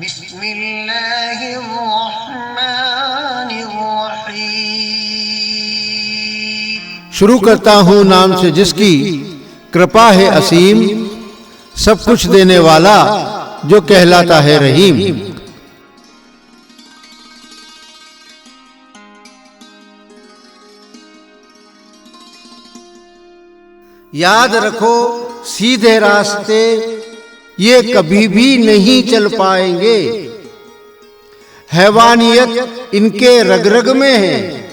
बिस्मिल्लाहिर्रहमानिर्रहीम। शुरू करता हूँ नाम से जिसकी कृपा है असीम, सब कुछ देने वाला जो कहलाता है रहीम। याद रखो सीधे रास्ते ये कभी भी नहीं चल पाएंगे, हैवानियत इनके रग रग में है,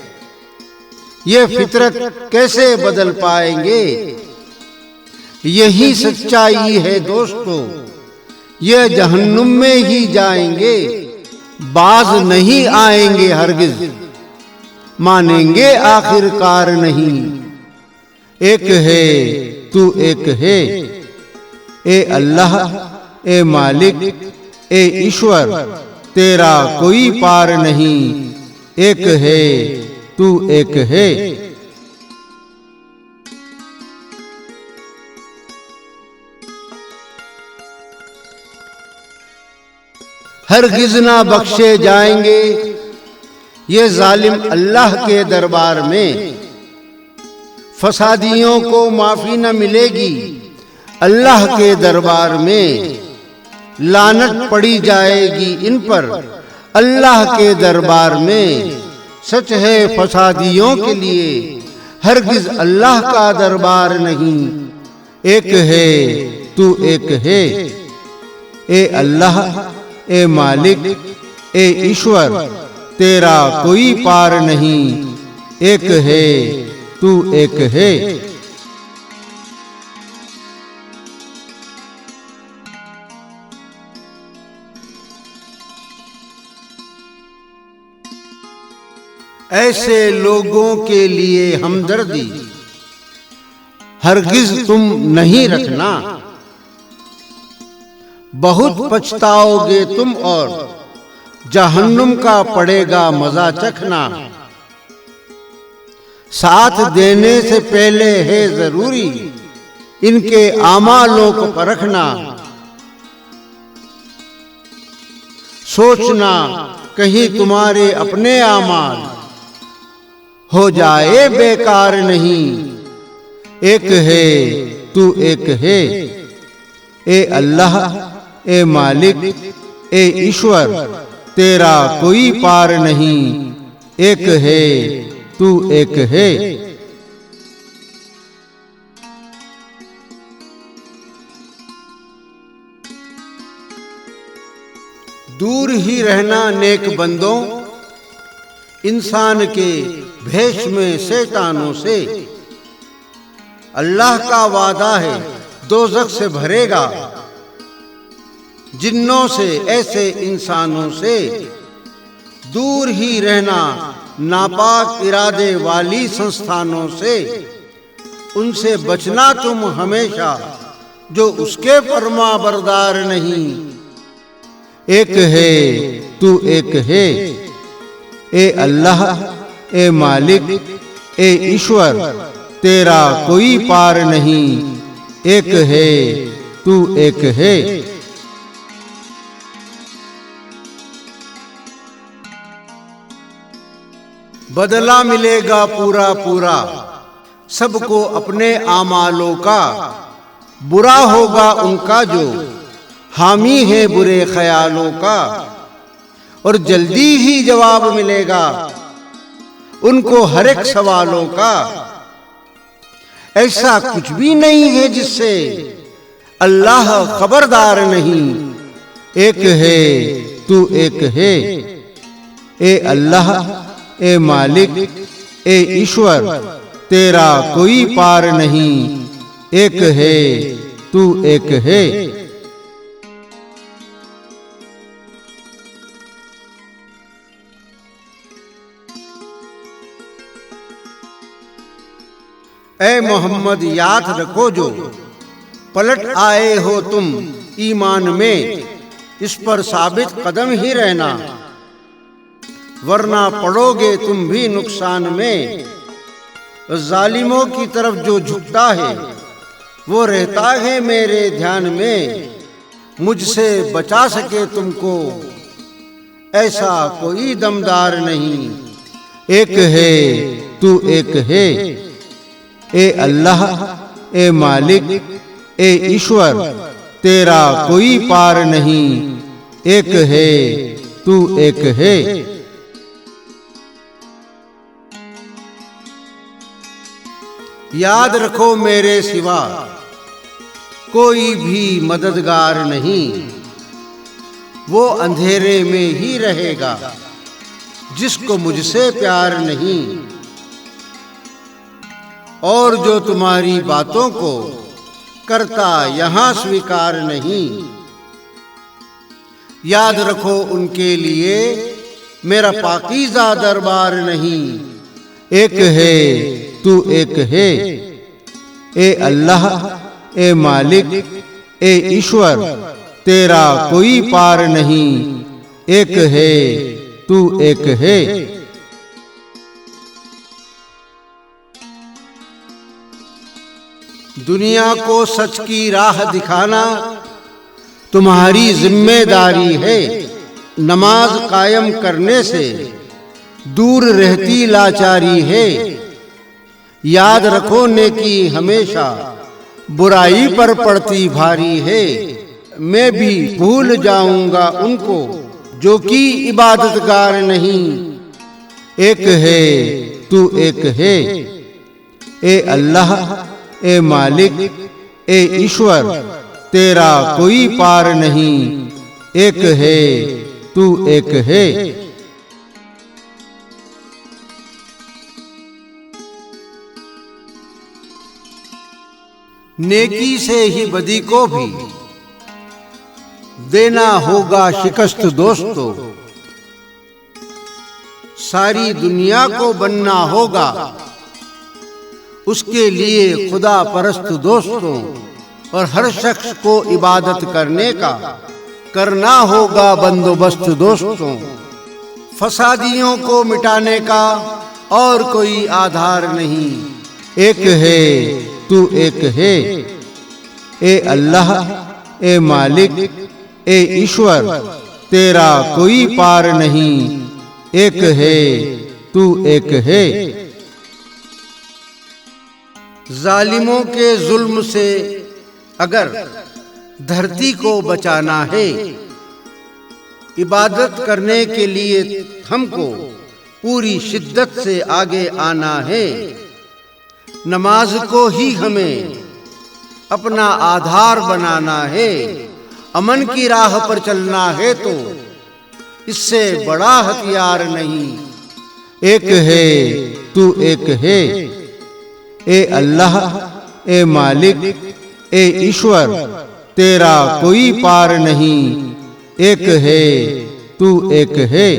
ये फितरत कैसे बदल पाएंगे। यही सच्चाई है दोस्तों, ये जहन्नुम में ही जाएंगे, बाज नहीं आएंगे हरगिज, मानेंगे आखिरकार नहीं। एक है तू एक है, ए अल्लाह ए मालिक ए ईश्वर, तेरा कोई पार नहीं। एक है तू एक है। हरगिज़ ना बख्शे जाएंगे ये जालिम अल्लाह के दरबार में, फसादियों को माफी न मिलेगी अल्लाह के दरबार में। लानत पड़ी जाएगी इन पर अल्लाह के दरबार में। सच है फसादियों के लिए हरगिज अल्लाह का दरबार नहीं। एक है तू एक है, ए अल्लाह ए मालिक ए ईश्वर, तेरा कोई पार नहीं। एक है तू एक है। ऐसे लोगों के लिए हमदर्दी हरगिज तुम नहीं रखना, बहुत पछताओगे तुम और जहन्नुम का पड़ेगा मजा चखना। साथ देने से पहले है जरूरी इनके आमालों को परखना। सोचना कहीं तुम्हारे अपने आमाल हो जाए बेकार नहीं। एक है तू एक है, ए अल्लाह ए मालिक ए ईश्वर, तेरा कोई पार नहीं। एक है तू एक है। दूर ही रहना नेक बंदों इंसान के भेष में शैतानों से। अल्लाह का वादा है दोज़ख से भरेगा जिन्नों से ऐसे इंसानों से। दूर ही रहना नापाक इरादे वाली संस्थानों से। उनसे बचना तुम हमेशा जो उसके फरमा बरदार नहीं। एक है तू एक है, ए अल्लाह ए मालिक ए ईश्वर, तेरा कोई पार नहीं। एक है तू एक है। बदला मिलेगा पूरा पूरा सबको अपने आमालों का। बुरा होगा उनका जो हामी है बुरे ख्यालों का, और जल्दी ही जवाब मिलेगा उनको हर एक सवालों का। ऐसा कुछ भी नहीं है जिससे अल्लाह खबरदार नहीं। एक है तू एक है, ए अल्लाह ए मालिक ए ईश्वर, तेरा कोई पार नहीं। एक है तू एक है। ऐ मोहम्मद याद रखो जो पलट आए हो तुम ईमान में, इस पर साबित कदम ही रहना, वरना पड़ोगे तुम भी नुकसान में। जालिमों की तरफ जो झुकता है वो रहता है मेरे ध्यान में। मुझसे बचा सके तुमको, ऐसा कोई दमदार नहीं। एक है तू एक है, ए अल्लाह ए मालिक ए ईश्वर, तेरा कोई पार नहीं। एक है तू एक है। याद रखो मेरे सिवा कोई भी मददगार नहीं, वो अंधेरे में ही रहेगा जिसको मुझसे प्यार नहीं। और जो तुम्हारी बातों को करता यहाँ स्वीकार नहीं, याद रखो उनके लिए मेरा पाकीज़ा दरबार नहीं। एक है तू एक है, ए अल्लाह ए मालिक ए ईश्वर, तेरा कोई पार नहीं। एक है तू एक है। दुनिया को सच की राह दिखाना तुम्हारी जिम्मेदारी है। नमाज कायम करने से दूर रहती लाचारी है। याद रखो नेकी हमेशा बुराई पर पड़ती भारी है। मैं भी भूल जाऊंगा उनको जो कि इबादतगार नहीं। एक है तू एक है, ए अल्लाह ए मालिक ए ईश्वर, तेरा कोई पार नहीं। एक है तू एक है। नेकी से ही बदी को भी देना होगा शिकस्त दोस्तों। सारी दुनिया को बनना होगा उसके लिए खुदा परस्त दोस्तों। और हर शख्स को इबादत करने का करना होगा बंदोबस्त दोस्तों। फसादियों को मिटाने का और कोई आधार नहीं। एक है तू एक है, ए अल्लाह ए मालिक ए ईश्वर, तेरा कोई पार नहीं। एक है तू एक है। जालिमों के जुल्म से अगर धरती को बचाना है, इबादत करने के लिए हमको पूरी शिद्दत से आगे आना है। नमाज को ही हमें अपना आधार बनाना है। अमन की राह पर चलना है तो इससे बड़ा हथियार नहीं। एक है तू एक है, ए अल्लाह ए मालिक ए ईश्वर, तेरा कोई पार नहीं। एक है तू एक है।